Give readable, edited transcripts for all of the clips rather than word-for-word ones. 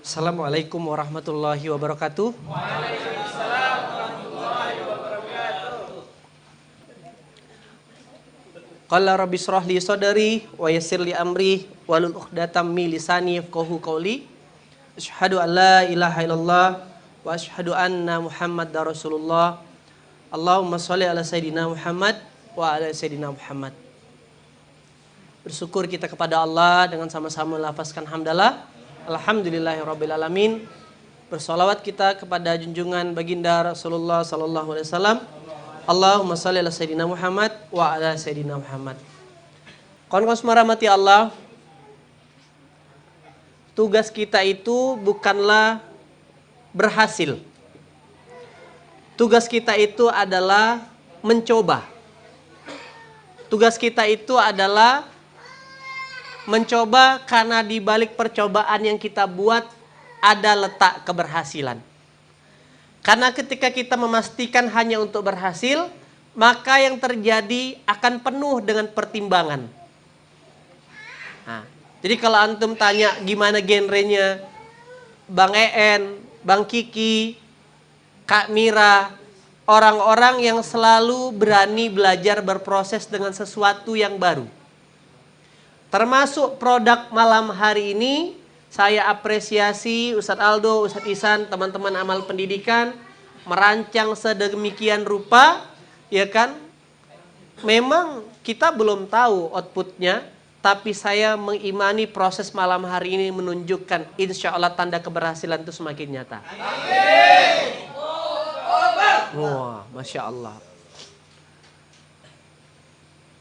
Assalamualaikum warahmatullahi wabarakatuh. Waalaikumsalam warahmatullahi wabarakatuh. Qala rabbi shrah li sadri wa yassir li amri wahlul 'uqdatam min lisani yafqahu qawli. Asyhadu an la ilaha illallah wa asyhadu anna Muhammadar Rasulullah. Allahumma shalli ala sayidina Muhammad wa ala sayidina Muhammad. Bersyukur kita kepada Allah dengan sama-sama melafazkan hamdalah. Alhamdulillahirabbil alamin. Bersolawat kita kepada junjungan baginda Rasulullah sallallahu alaihi wasallam. Allahumma shalli ala sayidina Muhammad wa ala sayidina Muhammad. Kawan-kawan semua rahmati Allah. Tugas kita itu bukanlah berhasil. Tugas kita itu adalah mencoba. Tugas kita itu adalah mencoba karena di balik percobaan yang kita buat ada letak keberhasilan. Karena ketika kita memastikan hanya untuk berhasil, maka yang terjadi akan penuh dengan pertimbangan. Nah, jadi kalau antum tanya gimana genrenya Bang EN, Bang Kiki, Kak Mira, orang-orang yang selalu berani belajar berproses dengan sesuatu yang baru. Termasuk produk malam hari ini, saya apresiasi Ustadz Aldo, Ustadz Ihsan, teman-teman amal pendidikan, merancang sedemikian rupa, ya kan? Memang kita belum tahu outputnya, tapi saya mengimani proses malam hari ini menunjukkan insya Allah tanda keberhasilan itu semakin nyata. Wah, Masya Allah.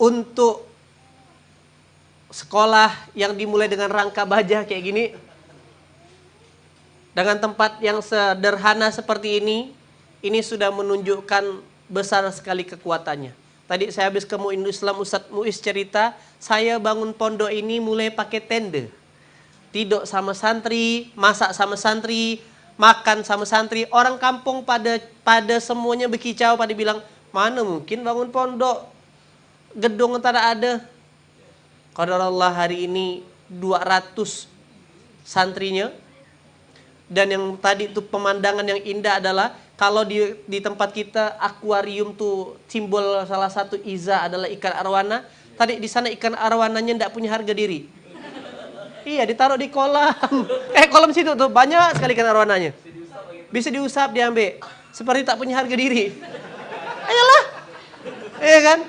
Untuk sekolah yang dimulai dengan rangka baja kayak gini, dengan tempat yang sederhana seperti ini sudah menunjukkan besar sekali kekuatannya. Tadi saya habis ke Mu'inul Islam, Ustadz Muiz cerita, saya bangun pondok ini mulai pakai tenda. Tidur sama santri, masak sama santri, makan sama santri. Orang kampung pada semuanya berkicau, pada bilang, mana mungkin bangun pondok, gedung tak ada. Qadarullah hari ini 200 santrinya. Dan yang tadi itu pemandangan yang indah adalah kalau di tempat kita akuarium tuh simbol salah satu iza adalah ikan arwana. Tadi di sana ikan arwananya tidak punya harga diri. Iya, ditaruh di kolam. Kolam situ tuh banyak sekali ikan arwananya. Bisa diusap, diambil. Seperti tak punya harga diri. Ayolah. Iya kan?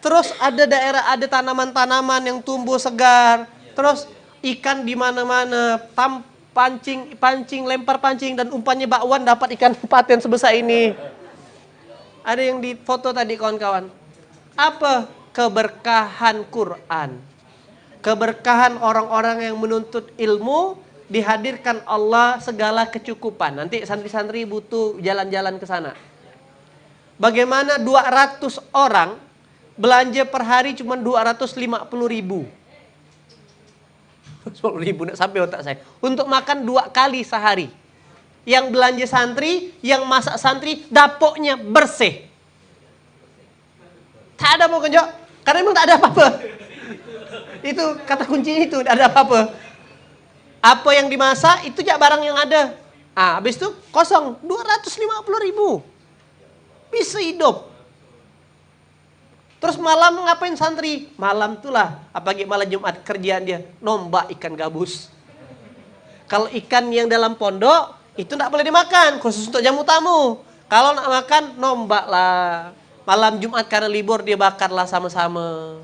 Terus ada daerah, ada tanaman-tanaman yang tumbuh segar. Terus ikan di mana-mana, pancing, lempar pancing, dan umpannya bakwan dapat ikan paten sebesar ini. Ada yang di foto tadi kawan-kawan. Apa? Keberkahan Quran. Keberkahan orang-orang yang menuntut ilmu, dihadirkan Allah segala kecukupan. Nanti santri-santri butuh jalan-jalan ke sana. Bagaimana 200 orang belanja per hari cuma 250.000. 10.000 nak sampai otak saya. Untuk makan 2 kali sehari. Yang belanja santri, yang masak santri, dapurnya bersih. Tak ada mau kenjok. Karena memang tak ada apa-apa. Itu kata kuncinya itu, tak ada apa-apa. Apa yang dimasak, itu aja barang yang ada. Habis itu kosong. 250.000. Bisa hidup. Terus malam ngapain santri? Malam itulah, apalagi malam Jumat kerjaan dia, nombak ikan gabus. Kalau ikan yang dalam pondok, itu tidak boleh dimakan, khusus untuk jamu tamu. Kalau nak makan, nombak lah. Malam Jumat karena libur, dia bakarlah sama-sama.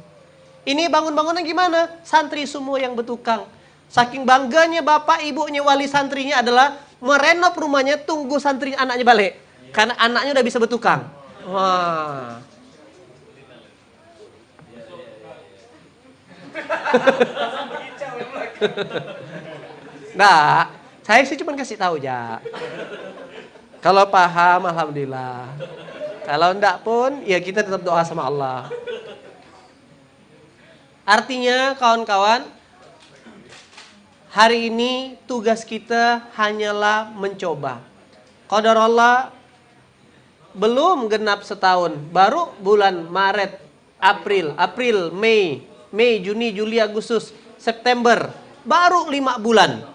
Ini bangun-bangunan gimana? Santri semua yang bertukang. Saking bangganya bapak ibunya wali santrinya adalah merenov rumahnya, tunggu santri anaknya balik. Karena anaknya udah bisa bertukang. Wah. Nah, saya sih cuma kasih tahu aja. Kalau paham, alhamdulillah. Kalau enggak pun, ya kita tetap doa sama Allah. Artinya, kawan-kawan, hari ini tugas kita hanyalah mencoba. Qadarullah belum genap setahun, baru bulan Maret, April, Mei, Juni, Juli, Agustus, September, baru 5 bulan.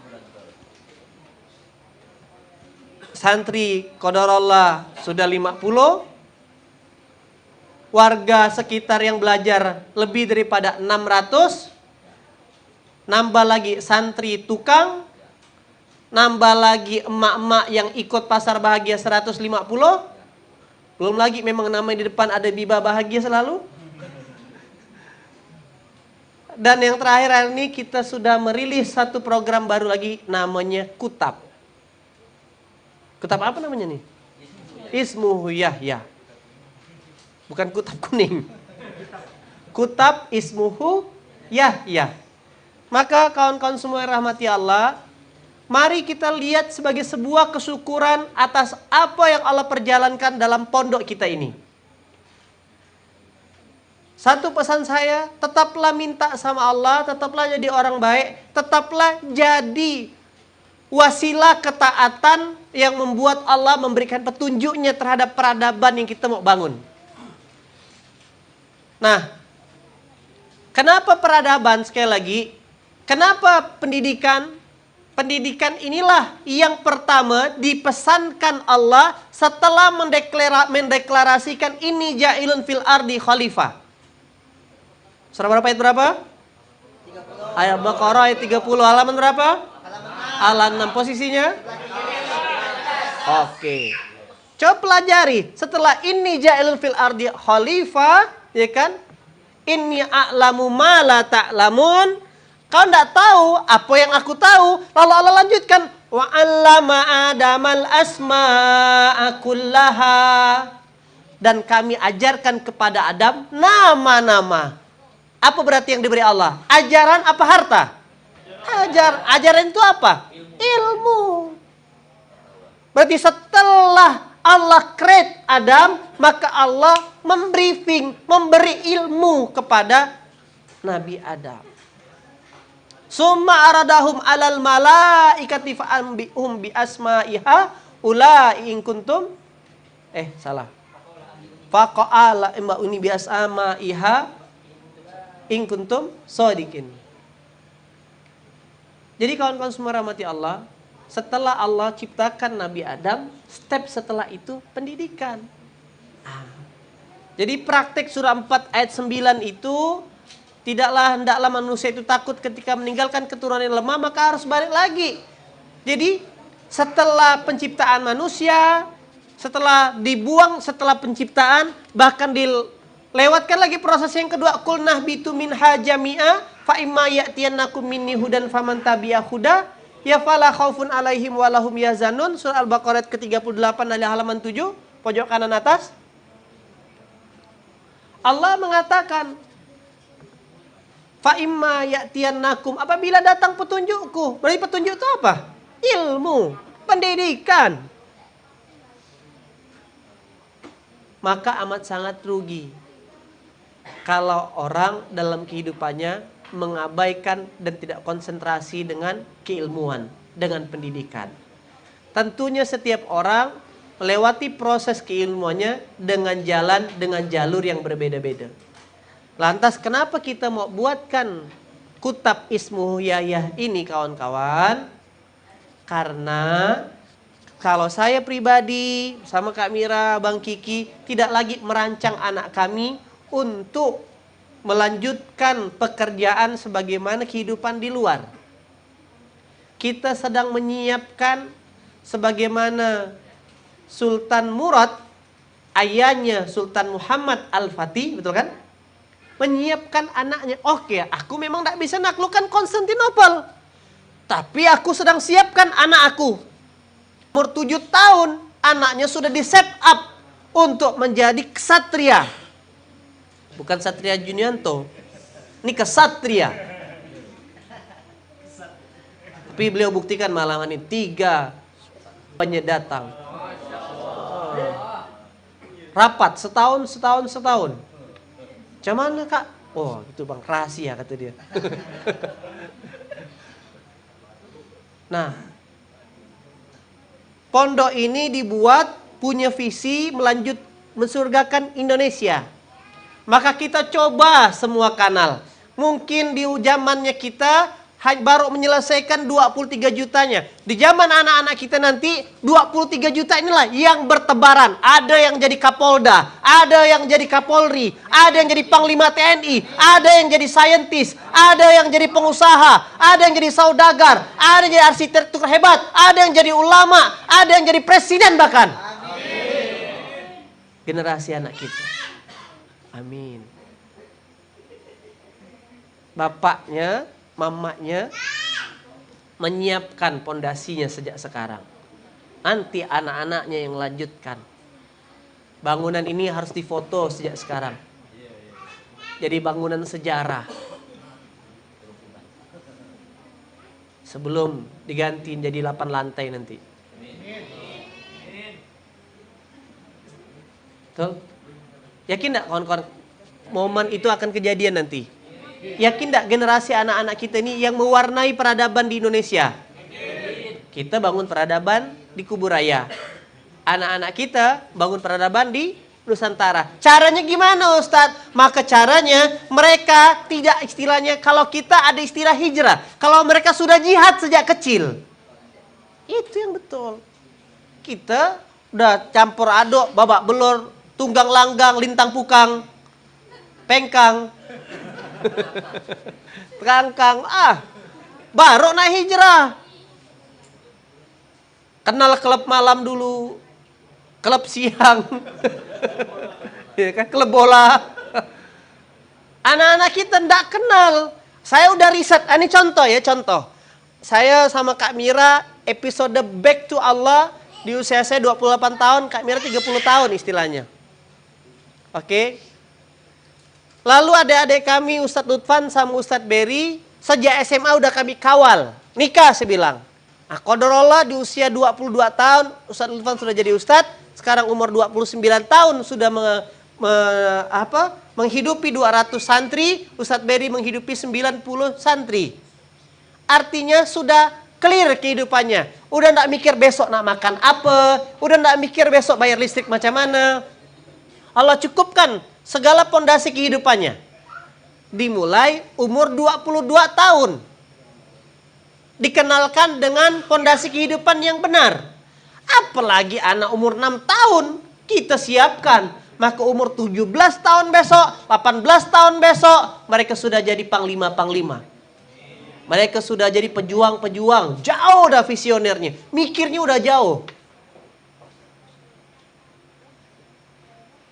Santri qadarullah sudah 50. Warga sekitar yang belajar lebih daripada 600. Nambah lagi santri tukang. Nambah lagi emak-emak yang ikut pasar bahagia 150. Belum lagi memang namanya di depan ada Biba Bahagia selalu. Dan yang terakhir hari ini kita sudah merilis satu program baru lagi namanya Kutab. Kutab apa namanya nih? Ismuhu Yahya. Bukan kutab kuning. Kutab Ismuhu Yahya. Maka kawan-kawan semua yang rahmati Allah, mari kita lihat sebagai sebuah kesyukuran atas apa yang Allah perjalankan dalam pondok kita ini. Satu pesan saya, tetaplah minta sama Allah, tetaplah jadi orang baik, tetaplah jadi wasilah ketaatan yang membuat Allah memberikan petunjuknya terhadap peradaban yang kita mau bangun. Nah, kenapa peradaban sekali lagi? Kenapa pendidikan? Pendidikan inilah yang pertama dipesankan Allah setelah mendeklarasikan ini ja'ilun fil ardi khalifah. Surah berapa ayat berapa? 30. Ayat Baqarah ayat 30. Halaman berapa? Halaman 6. Posisinya? Oke. Coba pelajari. Setelah ini ja'ilun fil ardi khalifah, ya kan? Inni a'lamu ma la ta'lamun. Kau tidak tahu apa yang aku tahu. Lalu Allah lanjutkan, wa 'allama Adamal asma'a kullaha. Dan kami ajarkan kepada Adam nama-nama. Apa berarti yang diberi Allah? Ajaran apa harta? Ajaran itu apa? Ilmu. Berarti setelah Allah create Adam, maka Allah memberi ilmu kepada Nabi Adam. Summa aradahum alal malaikati fa'anbi'hum bi asma'iha ulai in kuntum salah. Faqala imba'uni bi asma'iha in kuntum shadiqin. Jadi kawan-kawan semua rahmati Allah, setelah Allah ciptakan Nabi Adam, step setelah itu pendidikan. Jadi praktek surah 4 ayat 9 itu, hendaklah manusia itu takut ketika meninggalkan keturunan yang lemah, maka harus balik lagi. Jadi setelah penciptaan manusia, setelah dibuang setelah penciptaan, bahkan dilewatkan lagi proses yang kedua, qul nahbitu minha jami'a fa imma ya'tiyannakum minni hudan faman tabi'a huda ya fala khaufun alaihim walahum yazanun. Surah Al-Baqarah ke-38 dari halaman 7 pojok kanan atas. Allah mengatakan, fa imma ya'tiyannakum, apabila datang petunjukku. Berarti petunjuk itu apa? Ilmu, pendidikan. Maka amat sangat rugi kalau orang dalam kehidupannya mengabaikan dan tidak konsentrasi dengan keilmuan, dengan pendidikan. Tentunya setiap orang melewati proses keilmuannya dengan jalur yang berbeda-beda. Lantas kenapa kita mau buatkan Kutab Ismuhu Yahya ini kawan-kawan? Karena kalau saya pribadi sama Kak Mira, Bang Kiki tidak lagi merancang anak kami untuk melanjutkan pekerjaan sebagaimana kehidupan di luar. Kita sedang menyiapkan sebagaimana Sultan Murad, ayahnya Sultan Muhammad Al-Fatih, betul kan? Menyiapkan anaknya. Oke, aku memang tidak bisa naklukkan Konstantinopel, tapi aku sedang siapkan anak aku. Umur 7 tahun, anaknya sudah di set up untuk menjadi ksatria. Bukan Satria Junianto, ini kesatria. Tapi beliau buktikan malam ini 3 penyedatang. Rapat setahun. Macam mana Kak? Oh itu bang, rahasia kata dia. Nah, pondok ini dibuat punya visi mensurgakan Indonesia. Maka kita coba semua kanal. Mungkin di zamannya kita baru menyelesaikan 23 jutanya. Di zaman anak-anak kita nanti 23 juta inilah yang bertebaran. Ada yang jadi Kapolda, ada yang jadi Kapolri, ada yang jadi Panglima TNI, ada yang jadi saintis, ada yang jadi pengusaha, ada yang jadi saudagar, ada yang jadi arsitektur hebat, ada yang jadi ulama, ada yang jadi presiden bahkan. Amin. Generasi anak kita. Amin. Bapaknya, mamanya menyiapkan pondasinya sejak sekarang. Nanti anak-anaknya yang lanjutkan. Bangunan ini harus difoto sejak sekarang. Jadi bangunan sejarah. Sebelum diganti jadi 8 lantai nanti. Betul? Yakin enggak kawan-kawan momen itu akan kejadian nanti? Yakin enggak generasi anak-anak kita ini yang mewarnai peradaban di Indonesia? Kita bangun peradaban di Kuburaya. Anak-anak kita bangun peradaban di Nusantara. Caranya gimana Ustadz? Maka caranya mereka tidak istilahnya, kalau kita ada istilah hijrah. Kalau mereka sudah jihad sejak kecil. Itu yang betul. Kita udah campur aduk, babak belur, tunggang langgang, lintang pukang, pengkang, terangkang, baru naik hijrah. Kenal klub malam dulu, klub siang, ya kan, klub bola. Anak-anak kita ndak kenal. Saya udah riset, ini contoh ya, contoh. Saya sama Kak Mira episode Back to Allah di usia saya 28 tahun, Kak Mira 30 tahun istilahnya. Oke. Lalu adik-adik kami Ustadz Lutfan sama Ustadz Berry sejak SMA udah kami kawal. Nikah saya bilang. Nah, qadarullah di usia 22 tahun Ustadz Lutfan sudah jadi Ustadz. Sekarang umur 29 tahun sudah menghidupi 200 santri. Ustadz Berry menghidupi 90 santri. Artinya sudah clear kehidupannya. Udah enggak mikir besok nak makan apa. Udah enggak mikir besok bayar listrik macam mana. Allah cukupkan segala pondasi kehidupannya. Dimulai umur 22 tahun. Dikenalkan dengan pondasi kehidupan yang benar. Apalagi anak umur 6 tahun kita siapkan. Maka umur 17 tahun besok, 18 tahun besok, mereka sudah jadi panglima-panglima. Mereka sudah jadi pejuang-pejuang. Jauh dah visionernya. Mikirnya udah jauh.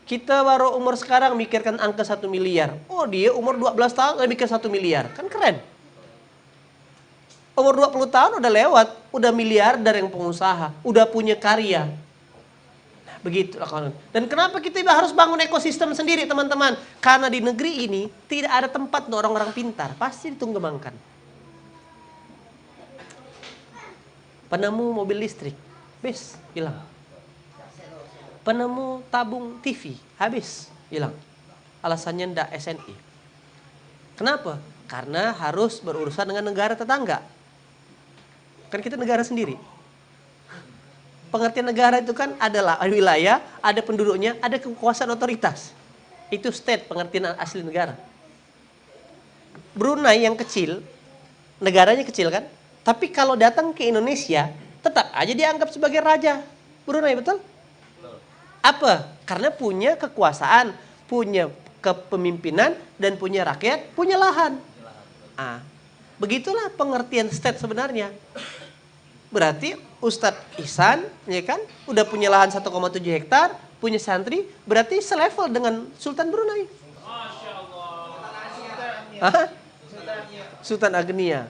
Kita baru umur sekarang mikirkan angka 1 miliar. Oh dia umur 12 tahun udah mikir 1 miliar. Kan keren. Umur 20 tahun udah lewat. Udah miliarder yang pengusaha. Udah punya karya. Nah, begitulah kawan. Dan kenapa kita harus bangun ekosistem sendiri teman-teman? Karena di negeri ini tidak ada tempat untuk orang-orang pintar. Pasti ditunggemangkan. Penemu mobil listrik. Bes, hilang. Penemu tabung TV, habis, hilang. Alasannya ndak SNI. Kenapa? Karena harus berurusan dengan negara tetangga. Kan kita negara sendiri. Pengertian negara itu kan adalah wilayah, ada penduduknya, ada kekuasaan otoritas. Itu state, pengertian asli negara. Brunei yang kecil, negaranya kecil kan? Tapi kalau datang ke Indonesia, tetap aja dianggap sebagai raja Brunei, betul? Apa? Karena punya kekuasaan, punya kepemimpinan, dan punya rakyat, punya lahan. Begitulah pengertian state sebenarnya. Berarti Ustadz Ihsan, ya kan, udah punya lahan 1,7 hektar, punya santri, berarti selevel dengan Sultan Brunei. Masya Allah. Sultan Agnia.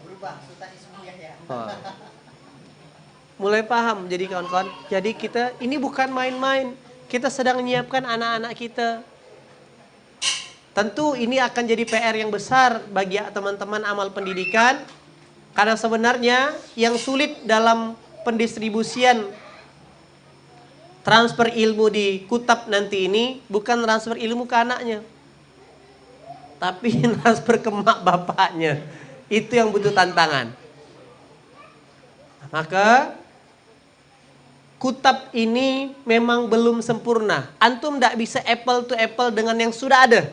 Mulai paham jadi kawan-kawan. Jadi kita ini bukan main-main. Kita sedang menyiapkan anak-anak kita. Tentu ini akan jadi PR yang besar bagi teman-teman amal pendidikan. Karena sebenarnya yang sulit dalam pendistribusian transfer ilmu di Kutab nanti ini bukan transfer ilmu ke anaknya. Tapi transfer ke mak bapaknya. Itu yang butuh tantangan. Maka Kutab ini memang belum sempurna. Antum tidak bisa apple to apple dengan yang sudah ada.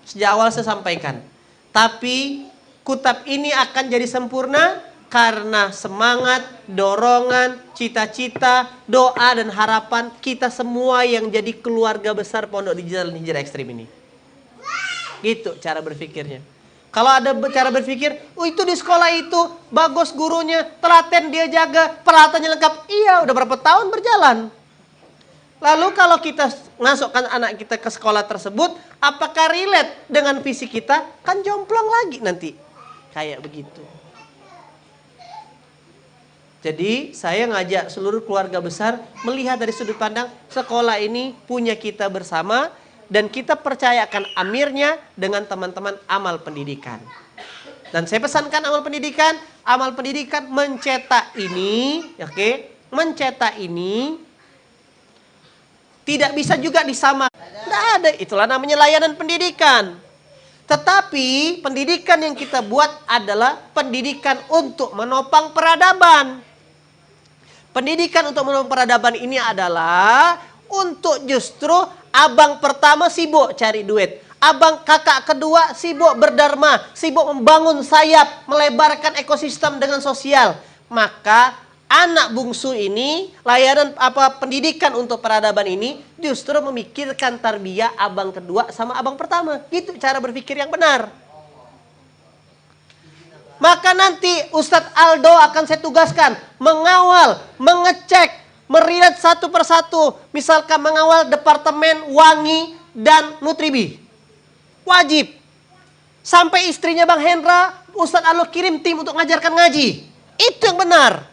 Sejak awal saya sampaikan. Tapi Kutab ini akan jadi sempurna karena semangat, dorongan, cita-cita, doa, dan harapan kita semua yang jadi keluarga besar Pondok Digital Hijrah Ekstrim ini. Gitu cara berpikirnya. Kalau ada cara berpikir, oh itu di sekolah itu bagus gurunya, telaten dia jaga, peralatannya lengkap. Iya, udah berapa tahun berjalan. Lalu kalau kita masukkan anak kita ke sekolah tersebut, apakah relate dengan visi kita? Kan jomplang lagi nanti. Kayak begitu. Jadi saya ngajak seluruh keluarga besar melihat dari sudut pandang sekolah ini punya kita bersama dan kita percayakan amirnya dengan teman-teman amal pendidikan. Dan saya pesankan amal pendidikan mencetak ini, oke, mencetak ini tidak bisa juga disamakan. Tidak ada, itulah namanya layanan pendidikan. Tetapi pendidikan yang kita buat adalah pendidikan untuk menopang peradaban. Pendidikan untuk menopang peradaban ini adalah untuk justru abang pertama sibuk cari duit. Abang kakak kedua sibuk berdharma, sibuk membangun sayap, melebarkan ekosistem dengan sosial. Maka anak bungsu ini, layanan pendidikan untuk peradaban ini justru memikirkan tarbiyah abang kedua sama abang pertama. Gitu cara berpikir yang benar. Maka nanti Ustadz Aldo akan saya tugaskan mengawal, mengecek, merilet satu persatu. Misalkan mengawal Departemen Wangi dan Nutribi. Wajib. Sampai istrinya Bang Hendra, Ustadz Aldo kirim tim untuk ngajarkan ngaji. Itu yang benar.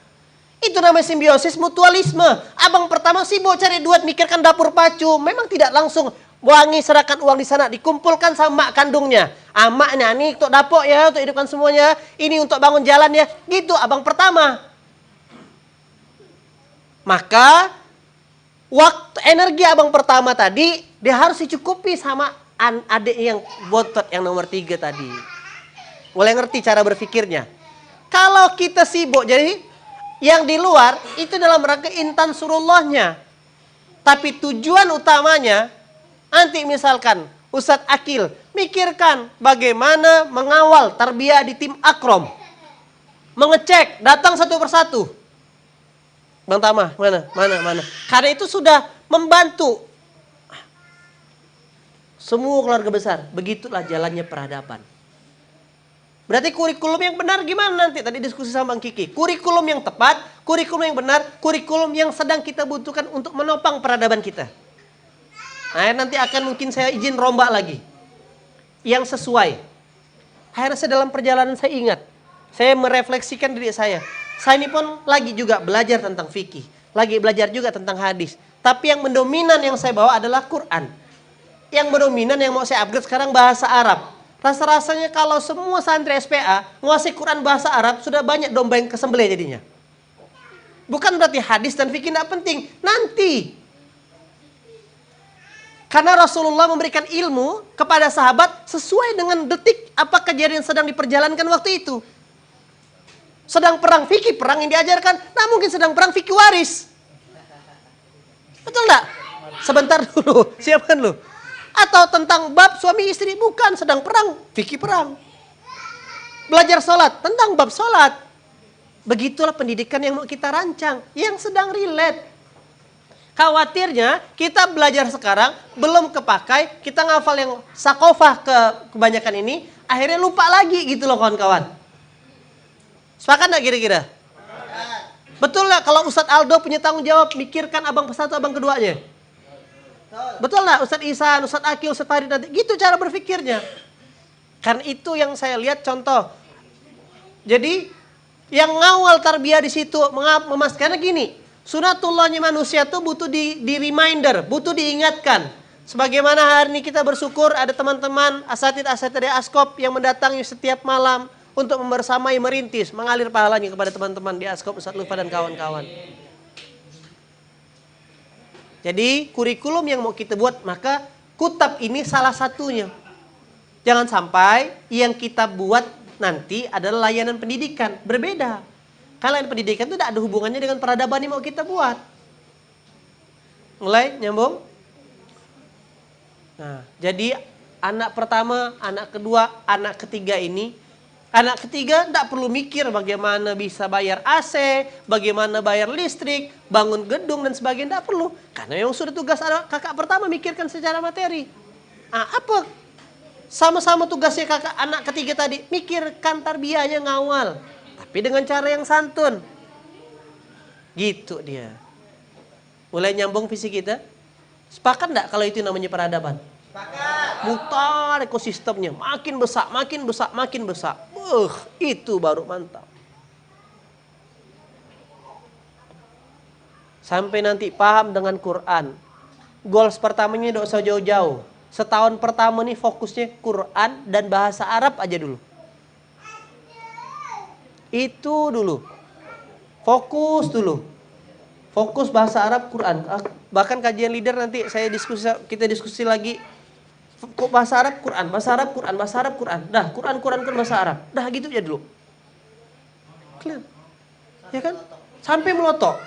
Itu namanya simbiosis mutualisme. Abang pertama sibuk cari duit, mikirkan dapur pacu. Memang tidak langsung Wangi serahkan uang di sana, dikumpulkan sama mak kandungnya. Maknya nih untuk dapur ya, untuk hidupkan semuanya. Ini untuk bangun jalan ya. Gitu abang pertama. Maka waktu energi abang pertama tadi dia harus dicukupi sama adik yang botot yang nomor 3 tadi. Mulai ngerti cara berpikirnya. Kalau kita sibuk jadi yang di luar itu dalam rangka intan surullahnya. Tapi tujuan utamanya nanti misalkan Ustadz Akil mikirkan bagaimana mengawal tarbiyah di tim Akrom. Mengecek, datang satu persatu. Bang Tama, mana. Karena itu sudah membantu semua keluarga besar. Begitulah jalannya peradaban. Berarti kurikulum yang benar gimana nanti? Tadi diskusi sama Bang Kiki. Kurikulum yang tepat, kurikulum yang benar, kurikulum yang sedang kita butuhkan untuk menopang peradaban kita. Nah, nanti akan mungkin saya izin rombak lagi. Yang sesuai. Akhirnya saya dalam perjalanan saya ingat. Saya merefleksikan diri saya. Saya ini pun lagi juga belajar tentang fikih. Lagi belajar juga tentang hadis. Tapi yang mendominan yang saya bawa adalah Quran. Yang mendominan yang mau saya upgrade sekarang bahasa Arab. Rasa-rasanya kalau semua santri SPA nguasai Quran bahasa Arab, sudah banyak domba yang kesembelih jadinya. Bukan berarti hadis dan fikih tidak penting. Nanti. Karena Rasulullah memberikan ilmu kepada sahabat sesuai dengan detik apa kejadian sedang diperjalankan waktu itu. Sedang perang fikih, perang yang diajarkan. Nah mungkin sedang perang fikih waris. Betul enggak? Sebentar dulu, siapkan lu. Atau tentang bab suami istri, bukan sedang perang, fikih perang. Belajar sholat, tentang bab sholat. Begitulah pendidikan yang mau kita rancang, yang sedang relate. Khawatirnya kita belajar sekarang, belum kepakai, kita ngafal yang sakofah kebanyakan ini, akhirnya lupa lagi gitu loh kawan-kawan. Sepakat gak kira-kira? Betul gak kalau Ustadz Aldo punya tanggung jawab, mikirkan abang satu, abang keduanya? Betul lah Ustadz Ihsan, Ustadz Akil, Ustadz Farid nanti. Gitu cara berpikirnya. Karena itu yang saya lihat contoh. Jadi yang ngawal tarbiyah di situ memastikan gini. Sunatullahnya manusia tuh butuh di reminder, butuh diingatkan. Sebagaimana hari ini kita bersyukur ada teman-teman asatid dari Askop yang mendatangi setiap malam untuk membersamai merintis, mengalir pahalanya kepada teman-teman di Askop, Ustadz Lufa dan kawan-kawan. Jadi kurikulum yang mau kita buat, maka kutab ini salah satunya. Jangan sampai yang kita buat nanti adalah layanan pendidikan. Berbeda. Karena layanan pendidikan itu tidak ada hubungannya dengan peradaban yang mau kita buat. Mulai nyambung? Nah, jadi anak pertama, anak kedua, anak ketiga ini Anak ketiga tidak perlu mikir bagaimana bisa bayar AC, bagaimana bayar listrik, bangun gedung dan sebagainya, tidak perlu. Karena yang sudah tugas kakak pertama mikirkan secara materi. Apa? Sama-sama tugasnya kakak anak ketiga tadi, mikirkan tarbiyahnya ngawal. Tapi dengan cara yang santun. Gitu dia. Mulai nyambung visi kita? Sepakat enggak kalau itu namanya peradaban? Sepakat. Mutar ekosistemnya, makin besar, makin besar, makin besar. Itu baru mantap. Sampai nanti paham dengan Quran. Goals pertamanya tidak usah jauh-jauh. Setahun pertama nih fokusnya Quran dan bahasa Arab aja dulu. Itu dulu. Fokus dulu. Fokus bahasa Arab Quran. Bahkan kajian leader nanti kita diskusi lagi. Kok bahasa Arab Quran, bahasa Arab Quran, bahasa Arab Quran. Dah, Quran bahasa Arab. Dah gitu aja dulu. Clear. Ya kan? Sampai melotok.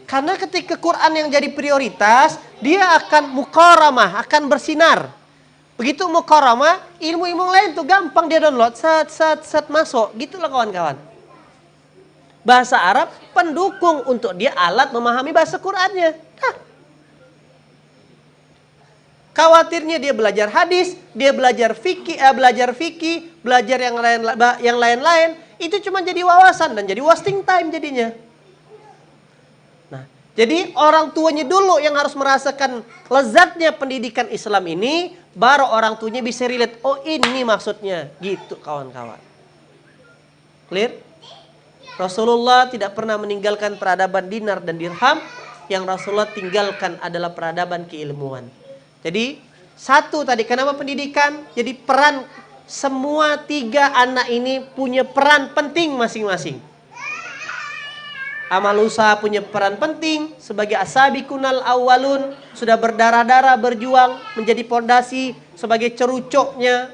Karena ketika Quran yang jadi prioritas, dia akan muqaramah, akan bersinar. Begitu muqaramah, ilmu-ilmu lain tuh gampang dia download, set masuk. Gitulah kawan-kawan. Bahasa Arab pendukung untuk dia alat memahami bahasa Qurannya. Khawatirnya dia belajar hadis, dia belajar fikih, belajar yang lain-lain, itu cuma jadi wawasan dan jadi wasting time jadinya. Nah, jadi orang tuanya dulu yang harus merasakan lezatnya pendidikan Islam ini, baru orang tuanya bisa relate. Oh, ini maksudnya, gitu kawan-kawan. Clear? Rasulullah tidak pernah meninggalkan peradaban dinar dan dirham. Yang Rasulullah tinggalkan adalah peradaban keilmuan. Jadi satu tadi, kenapa pendidikan? Jadi peran semua tiga anak ini punya peran penting masing-masing. Amal usaha punya peran penting sebagai asabiqunal awwalun, sudah berdarah-darah berjuang menjadi pondasi sebagai cerucuknya.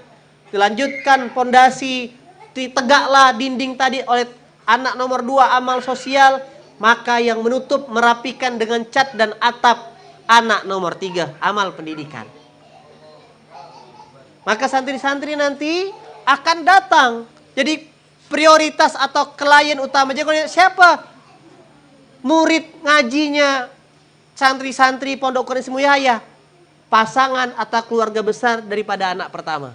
Dilanjutkan pondasi, ditegaklah dinding tadi oleh anak nomor 2 amal sosial, maka yang menutup merapikan dengan cat dan atap anak nomor 3 amal pendidikan. Maka santri-santri nanti akan datang. Jadi prioritas atau klien utama siapa? Murid ngajinya santri-santri Pondok Quran Ismu Yahya, pasangan atau keluarga besar daripada anak pertama.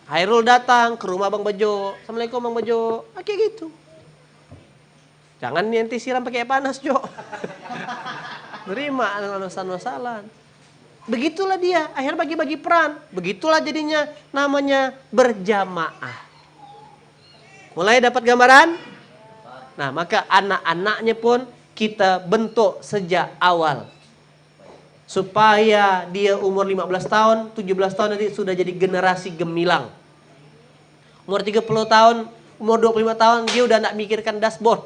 Hairul datang ke rumah Bang Bejo. Assalamualaikum Bang Bejo. Kayak gitu. Jangan nanti siram pakai air panas, Jo. Terima masalah. Begitulah dia, akhirnya bagi-bagi peran. Begitulah jadinya namanya berjamaah. Mulai dapat gambaran? Nah, maka anak-anaknya pun kita bentuk sejak awal. Supaya dia umur 15 tahun, 17 tahun nanti sudah jadi generasi gemilang. Umur 30 tahun, umur 25 tahun dia udah gak mikirkan dashboard.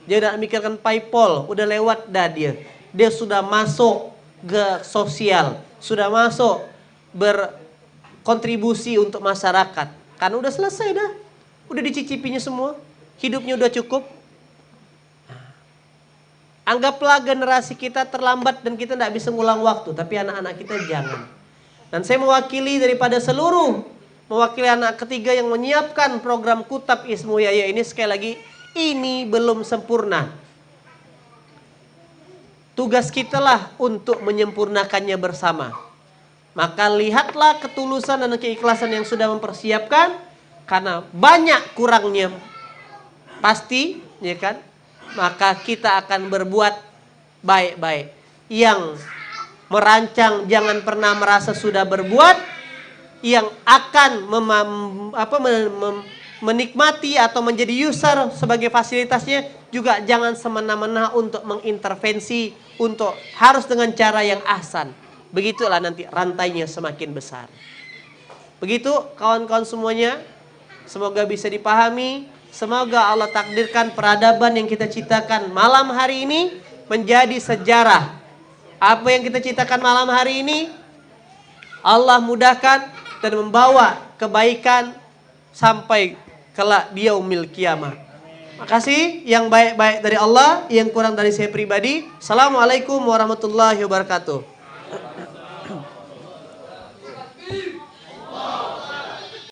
Dia udah mikirkan PayPal, udah lewat dah dia. Dia sudah masuk ke sosial, sudah masuk berkontribusi untuk masyarakat. Karena udah selesai dah, udah dicicipinya semua, hidupnya udah cukup. Anggaplah generasi kita terlambat dan kita tidak bisa ngulang waktu, tapi anak-anak kita jangan. Dan saya mewakili daripada mewakili anak ketiga yang menyiapkan program Kutab Ismu Yahya ini, sekali lagi, ini belum sempurna. Tugas kita lah untuk menyempurnakannya bersama. Maka lihatlah ketulusan dan keikhlasan yang sudah mempersiapkan, karena banyak kurangnya pasti, ya kan? Maka kita akan berbuat baik-baik. Yang merancang jangan pernah merasa sudah berbuat, yang akan menikmati atau menjadi user sebagai fasilitasnya juga jangan semena-mena untuk mengintervensi, untuk harus dengan cara yang ahsan. Begitulah nanti rantainya semakin besar. Begitu kawan-kawan semuanya, semoga bisa dipahami. Semoga Allah takdirkan peradaban yang kita ciptakan malam hari ini menjadi sejarah. Apa yang kita ciptakan malam hari ini Allah mudahkan dan membawa kebaikan sampai kelak di yaumil kiamah. Makasih, yang baik-baik dari Allah, yang kurang dari saya pribadi. Assalamualaikum warahmatullahi wabarakatuh.